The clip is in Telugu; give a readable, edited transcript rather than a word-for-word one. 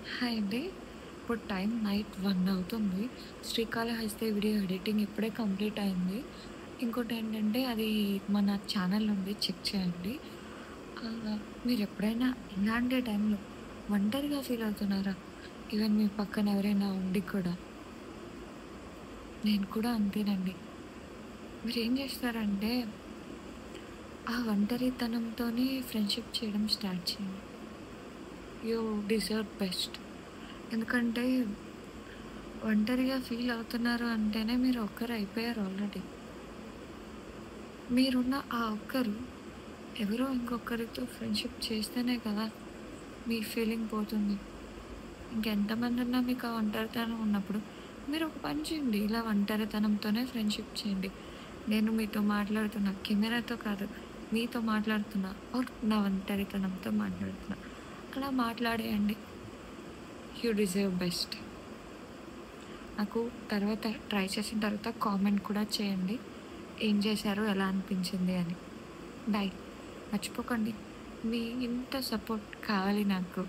హాయ్ అండి. ఇప్పుడు టైం నైట్ 1 అవుతుంది. శ్రీకాళహస్తి వీడియో ఎడిటింగ్ ఇప్పుడే కంప్లీట్ అయింది. ఇంకోటేంటంటే అది మన ఛానెల్ నుండి చెక్ చేయండి. మీరెప్పుడైనా ఇలాంటి టైంలో ఒంటరిగా ఫీల్ అవుతున్నారా? ఈవెన్ మీ పక్కన ఎవరైనా ఉండి కూడా. నేను కూడా అంతేనండి. మీరేం చేస్తారంటే ఆ ఒంటరితనంతోనే ఫ్రెండ్‌షిప్ చేయడం స్టార్ట్ చేయండి. You deserve best. ఎందుకంటే ఒంటరిగా ఫీల్ అవుతున్నారు అంటేనే మీరు ఒక్కరైపోయారు ఆల్రెడీ. మీరున్న ఆ ఒక్కరు ఎవరో ఇంకొకరితో ఫ్రెండ్‌షిప్ చేస్తేనే కదా మీ ఫీలింగ్ పోతుంది. ఇంకెంతమందున్నా మీకు ఆ ఒంటరితనం ఉన్నప్పుడు మీరు ఒక పని చేయండి. ఇలా ఒంటరితనంతోనే ఫ్రెండ్‌షిప్ చేయండి. నేను మీతో మాట్లాడుతున్నా. కెమెరాతో కాదు. మీతో మాట్లాడుతున్నా. ఆర్ నా ఒంటరితనంతో మాట్లాడుతున్నా. అలా మాట్లాడేయండి. You deserve best. నాకు తర్వాత ట్రై చేసిన తర్వాత కామెంట్ కూడా చేయండి. ఏం చేశారు? ఎలా అనిపించింది అని. బై. మర్చిపోకండి. మీ ఇంత సపోర్ట్ కావాలి నాకు.